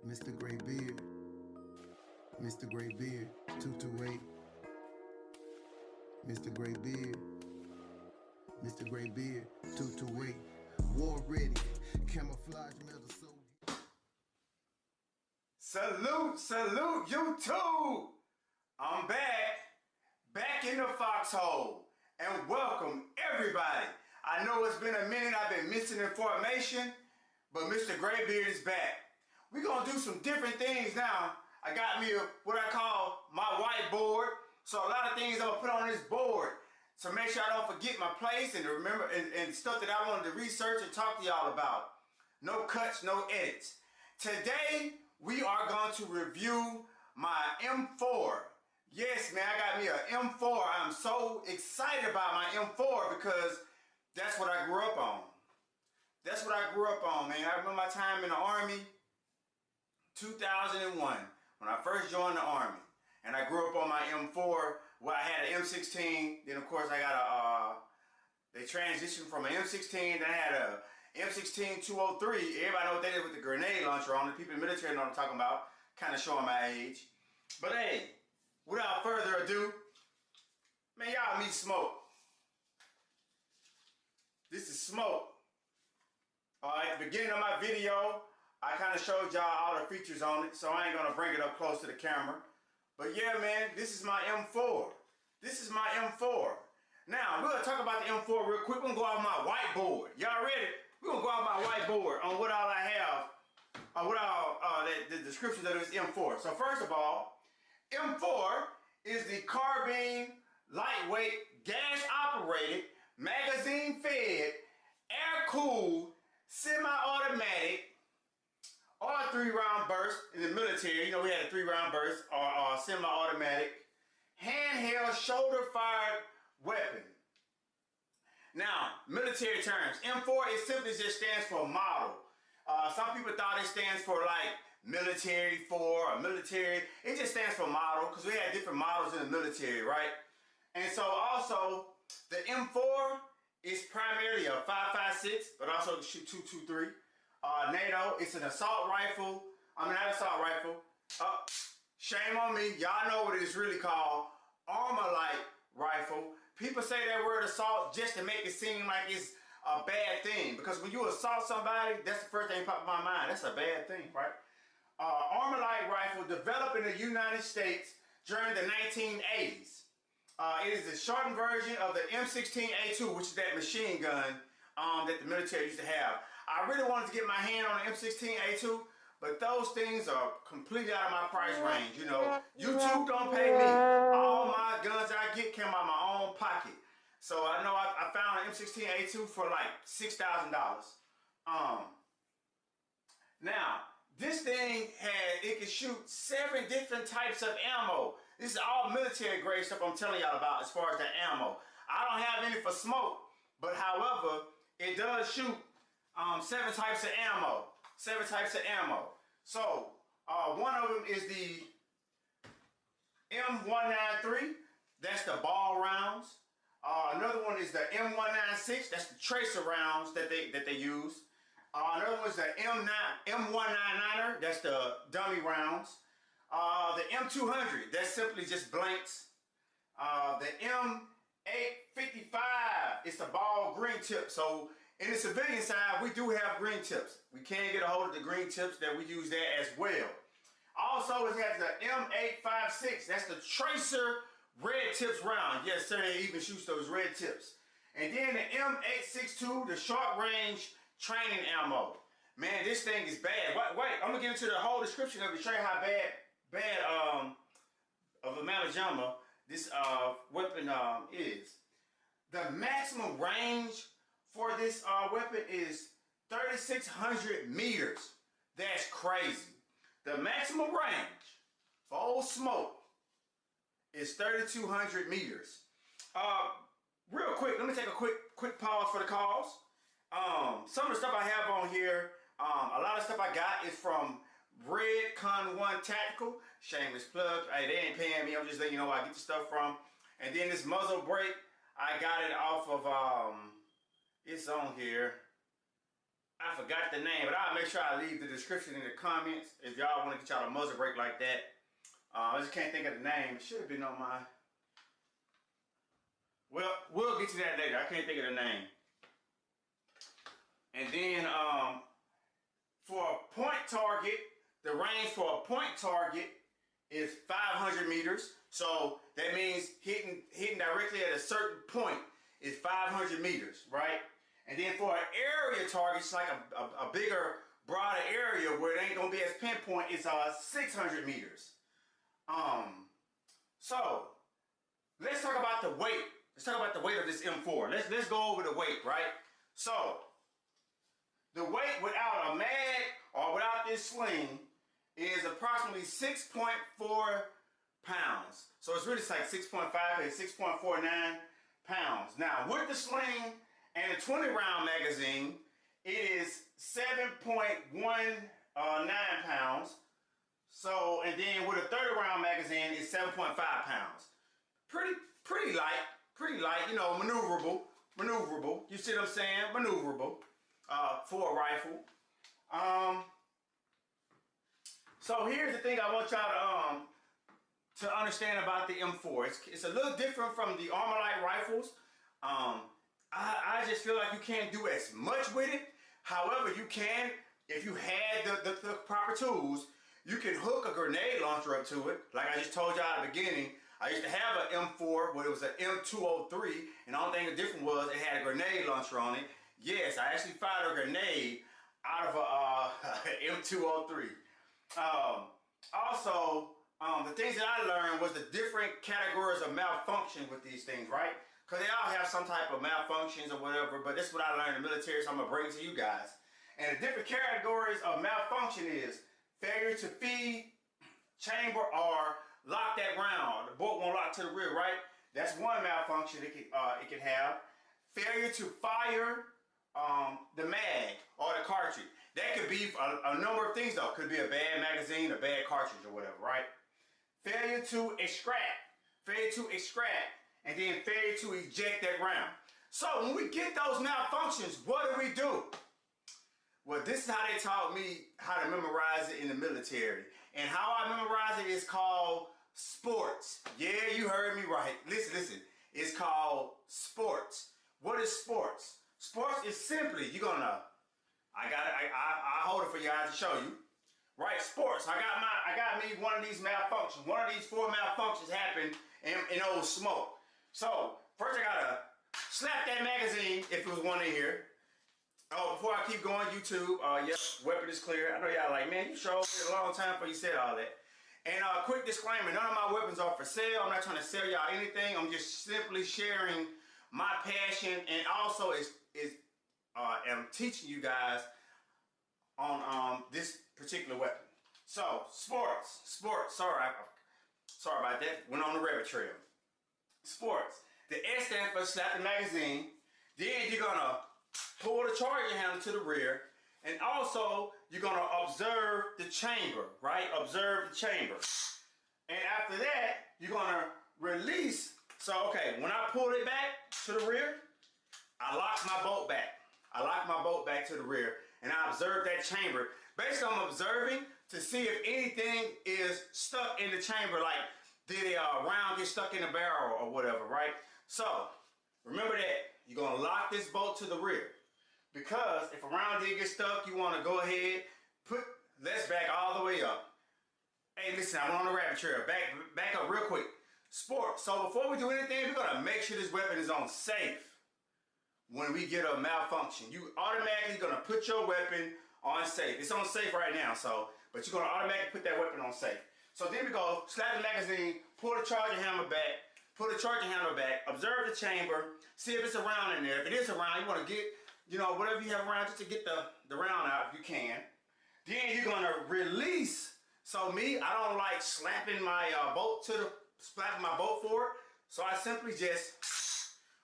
Mrgreybeard, Mrgreybeard228, Mrgreybeard228, war ready, camouflage metal so. Salute YouTube! I'm back in the foxhole, and welcome everybody. I know it's been a minute, I've been missing information, but Mrgreybeard is back. We're gonna do some different things now. I got me what I call my whiteboard, so a lot of things I'm gonna put on this board. So make sure I don't forget my place and remember and stuff that I wanted to research and talk to y'all about. No cuts, no edits. Today, we are going to review my M4. Yes, man, I got me an M4. I'm so excited about my M4 because that's what I grew up on. That's what I grew up on, man. I remember my time in the Army, 2001, when I first joined the Army. And I grew up on my M4, where I had an M16. Then, of course, I got they transitioned from an M16, then I had a M16 203. Everybody know what that is with the grenade launcher on it. People in the military know what I'm talking about. Kind of showing my age. But hey, without further ado, man, y'all meet smoke. This is smoke. At the beginning of my video, I kind of showed y'all all the features on it, so I ain't gonna bring it up close to the camera. But yeah, man, this is my M4. This is my M4. Now, we're gonna talk about the M4 real quick. We're gonna go off my whiteboard. Y'all ready? We're gonna go off my whiteboard on what all I have, what all the description of this M4. So first of all, M4 is the carbine, lightweight, gas-operated, magazine-fed, air-cooled, semi-automatic, or a 3-round burst in the military. You know, we had a 3-round burst or semi-automatic, handheld, shoulder-fired weapon. Now, military terms. M4, it simply just stands for model. Some people thought it stands for like military 4 or military. It just stands for model because we had different models in the military, right? And so also, the M4 is primarily a 5.56, but also can shoot .223. NATO, it's an assault rifle. I mean, not assault rifle. Shame on me. Y'all know what it's really called. Armor-light rifle. People say that word assault just to make it seem like it's a bad thing. Because when you assault somebody, that's the first thing that pops in my mind. That's a bad thing, right? Armor-light rifle developed in the United States during the 1980s. It is a shortened version of the M16A2, which is that machine gun that the military used to have. I really wanted to get my hand on the M16A2, but those things are completely out of my price range. You know, YouTube don't pay me. All my guns that I get came out of my own pocket. So I know I found an M16A2 for like $6,000. Now, this thing it can shoot 7 different types of ammo. This is all military grade stuff I'm telling y'all about as far as the ammo. I don't have any for smoke, but however, it does shoot 7 types of ammo. 7 types of ammo. So, one of them is the M193. That's the ball rounds. Another one is the M196. That's the tracer rounds that they use. Another one is the M199er. That's the dummy rounds. The M200. That's simply just blanks. The M855. It's the ball green tip. So in the civilian side, we do have green tips. We can get a hold of the green tips that we use there as well. Also, it has the M856. That's the tracer red tips round. Yes, sir, they even shoot those red tips. And then the M862, the short range training ammo. Man, this thing is bad. Wait, I'm gonna get into the whole description of it, show you how bad of a melodrama this weapon is. The maximum range for this weapon is 3,600 meters. That's crazy. The maximum range for old smoke is 3,200 meters. Real quick, let me take a quick pause for the calls. Some of the stuff I have on here, a lot of stuff I got is from Red Con 1 Tactical. Shameless plug. Hey, they ain't paying me. I'm just letting you know where I get the stuff from. And then this muzzle brake, I got it off of it's on here. I forgot the name, but I'll make sure I leave the description in the comments if y'all want to get y'all a muzzle brake like that. I just can't think of the name. It should have been on my... Well, we'll get to that later. I can't think of the name. And then for a point target, the range for a point target is 500 meters. So that means hitting directly at a certain point is 500 meters, right? And then for an area target, it's like a bigger, broader area where it ain't gonna be as pinpoint, it's 600 meters. So let's talk about the weight. Let's talk about the weight of this M4. Let's go over the weight, right? So the weight without a mag or without this sling is approximately 6.4 pounds. So it's really like 6.5 and 6.49 pounds. Now with the sling and the 20 round magazine, it is 7.19 pounds. So, and then with a 30 round magazine, it's 7.5 pounds. Pretty light, you know, maneuverable. You see what I'm saying? Maneuverable for a rifle. So here's the thing I want y'all to understand about the M4. It's a little different from the Armalite rifles. I just feel like you can't do as much with it. However, you can, if you had the proper tools, you can hook a grenade launcher up to it. Like I just told y'all at the beginning, I used to have an M4, but it was an M203, and the only thing different was it had a grenade launcher on it. Yes, I actually fired a grenade out of a M203. Also, the things that I learned was the different categories of malfunction with these things, right? Because they all have some type of malfunctions or whatever, but this is what I learned in the military, so I'm going to bring it to you guys. And the different categories of malfunction is failure to feed, chamber, or lock that round. The bolt won't lock to the rear, right? That's one malfunction it can have. Failure to fire the mag or the cartridge. That could be a number of things though. Could be a bad magazine, a bad cartridge or whatever, right? Failure to extract. And then failure to eject that round. So when we get those malfunctions, what do? Well, this is how they taught me how to memorize it in the military. And how I memorize it is called sports. Yeah, you heard me right. Listen. It's called sports. What is sports? Sports is simply, you're gonna, I hold it for you guys to show you. Right, sports. I got me one of these malfunctions. One of these 4 malfunctions happened in old smoke. So, first I gotta slap that magazine if it was one in here. Oh, before I keep going, YouTube, yep, weapon is clear. I know y'all like, man, you showed me a long time before you said all that. And quick disclaimer, none of my weapons are for sale. I'm not trying to sell y'all anything. I'm just simply sharing my passion, and also am teaching you guys on this particular weapon. So, sports, sorry about that, went on the rabbit trail. Sports, the S stands for slap the magazine, then you're gonna pull the charging handle to the rear, and also you're gonna observe the chamber, right? Observe the chamber. And after that, you're gonna release. So, okay, when I pulled it back to the rear, I locked my bolt back. To the rear, and I observed that chamber. Basically, I'm observing to see if anything is stuck in the chamber, like did a round get stuck in the barrel or whatever, right? So, remember that you're gonna lock this bolt to the rear, because if a round did get stuck, you want to go ahead, let's back all the way up. Hey, listen, I went on the rabbit trail. Back up real quick. Sport. So before we do anything, we're gonna make sure this weapon is on safe. When we get a malfunction, you automatically gonna put your weapon on safe. It's on safe right now, but you're gonna automatically put that weapon on safe. So then we go, slap the magazine, pull the charging hammer back, observe the chamber, see if it's a round in there. If it is a round, you wanna get, you know, whatever you have around just to get the round out if you can. Then you're gonna release. So me, I don't like slapping my bolt forward. So I simply just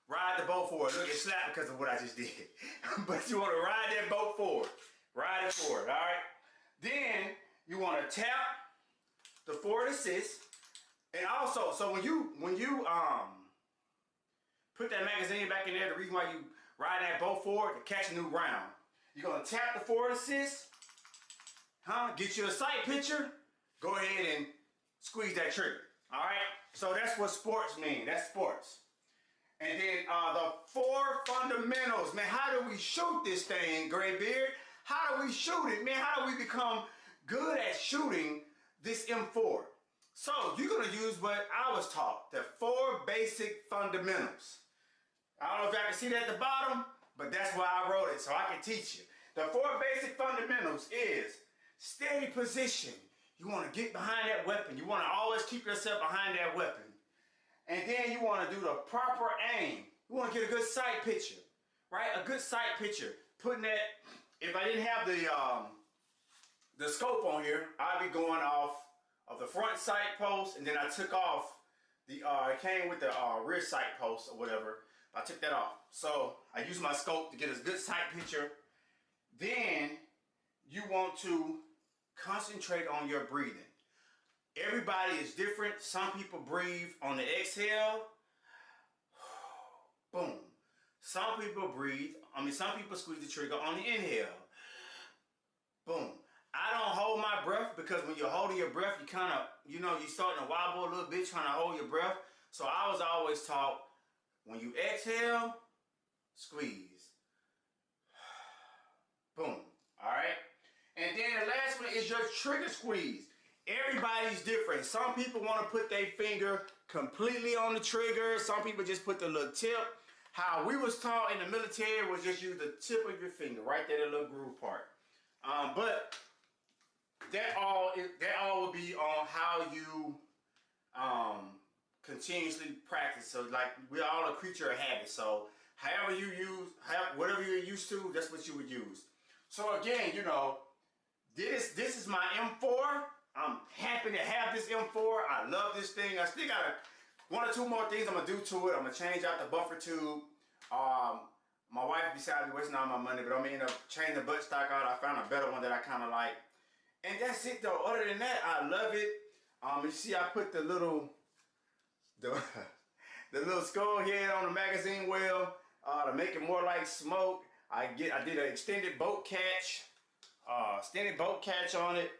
ride the bolt forward. Look, it slapped because of what I just did. But you want to ride that bolt forward. Ride it forward, all right? Then you want to tap the forward assist. And also, so when you put that magazine back in there, the reason why you ride that bolt forward to catch a new round. You're gonna tap the forward assist, get you a sight picture, go ahead and squeeze that trigger. All right, so that's what sports mean. That's sports. And then the 4 fundamentals, man. How do we shoot this thing, Greybeard? How do we shoot it, man? How do we become good at shooting this M4? So you're gonna use what I was taught, the 4 basic fundamentals. I don't know if y'all can see that at the bottom, but that's why I wrote it, so I can teach you. The 4 basic fundamentals is steady position. You want to get behind that weapon. You want to always keep yourself behind that weapon. And then you want to do the proper aim. You want to get a good sight picture, right? A good sight picture. Putting that, if I didn't have the scope on here, I'd be going off of the front sight post, and then I took off the, it came with the rear sight post or whatever. I took that off. So I use my scope to get a good sight picture. Then you want to concentrate on your breathing. Everybody is different. Some people breathe on the exhale. Boom. Some people some people squeeze the trigger on the inhale. Boom. I don't hold my breath because when you're holding your breath, you kind of, you're starting to wobble a little bit trying to hold your breath. So I was always taught, when you exhale, squeeze. Boom. All right. And then the last one is your trigger squeeze. Everybody's different. Some people want to put their finger completely on the trigger. Some people just put the little tip. How we was taught in the military was just use the tip of your finger, right there, the little groove part. But that all will be on how you continuously practice. So like, we're all a creature of habit. So however you use, whatever you're used to, that's what you would use. So again, this is my M4. I'm happy to have this M4. I love this thing. I still got 1 or 2 more things I'm gonna do to it. I'm gonna change out the buffer tube. My wife decided to be wasting all my money, but I'm gonna end up changing the buttstock out. I found a better one that I kind of like. And that's it though. Other than that, I love it. You see I put the little skull head on the magazine well to make it more like smoke. I did an extended boat catch on it,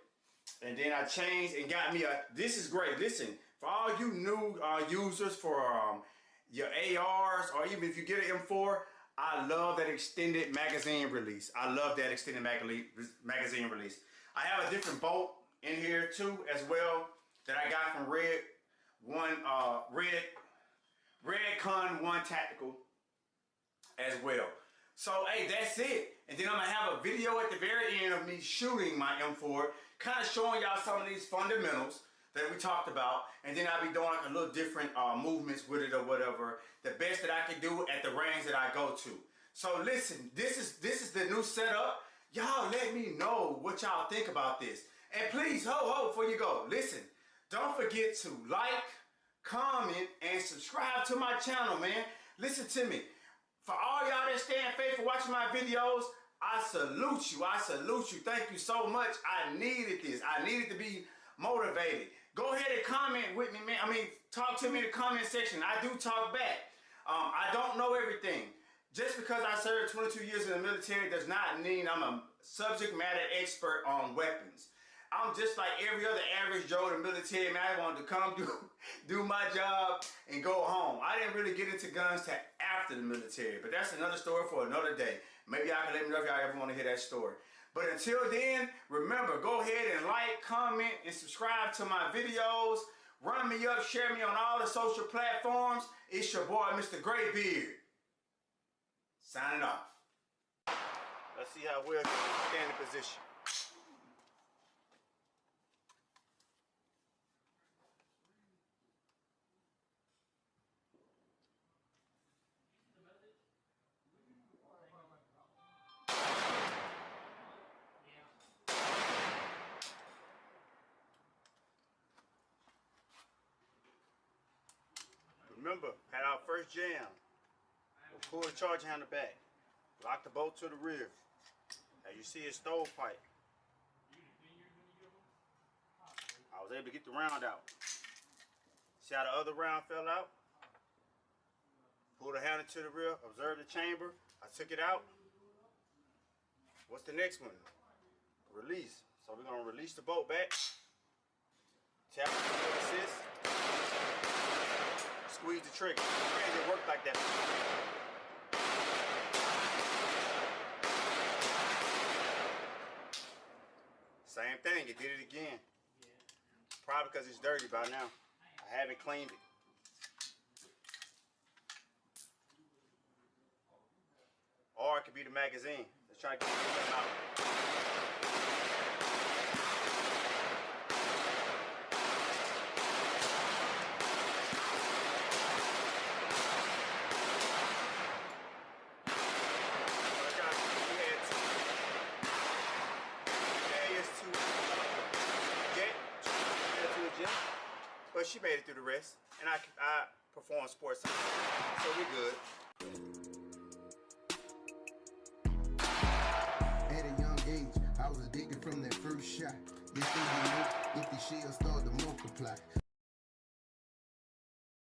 and then I changed and got me this is great. Listen, for all you new users for your ARs, or even if you get an M4, I love that extended magazine release. I love that extended magazine release. I have a different bolt in here too as well that I got from Redcon 1 Tactical as well. So hey, that's it. And then I'm gonna have a video at the very end of me shooting my M4, kind of showing y'all some of these fundamentals that we talked about, and then I'll be doing like a little different movements with it or whatever, the best that I can do at the range that I go to. So listen, this is the new setup. Y'all let me know what y'all think about this. And please, before you go, listen, don't forget to like, comment, and subscribe to my channel, man. Listen to me. For all y'all that staying faithful watching my videos, I salute you. I salute you. Thank you so much. I needed this. I needed to be motivated. Go ahead and comment with me, man. I mean, talk to me in the comment section. I do talk back. I don't know everything. Just because I served 22 years in the military does not mean I'm a subject matter expert on weapons. I'm just like every other average Joe in the military, man. I wanted to come do my job and go home. I didn't really get into guns till after the military, but that's another story for another day. Maybe y'all can let me know if y'all ever want to hear that story. But until then, remember, go ahead and like, comment, and subscribe to my videos. Run me up, share me on all the social platforms. It's your boy, Mr. Greybeard. Signing off. Let's see how well you stand in position. Remember, had our first jam. We'll pull the charge handle back. Lock the bolt to the rear. As you see, it's stovepipe. I was able to get the round out. See how the other round fell out? Pull the handle to the rear, observe the chamber. I took it out. What's the next one? Release. So we're gonna release the bolt back. Tap the assist. Squeeze the trigger. It didn't work like that. Same thing, it did it again. Probably because it's dirty by now. I haven't cleaned it. Or it could be the magazine. Let's try to get them out. But she made it through the rest, and I perform sports, so we good. At a young age, I was addicted from that first shot. This thing you know, if the shell start to multiply.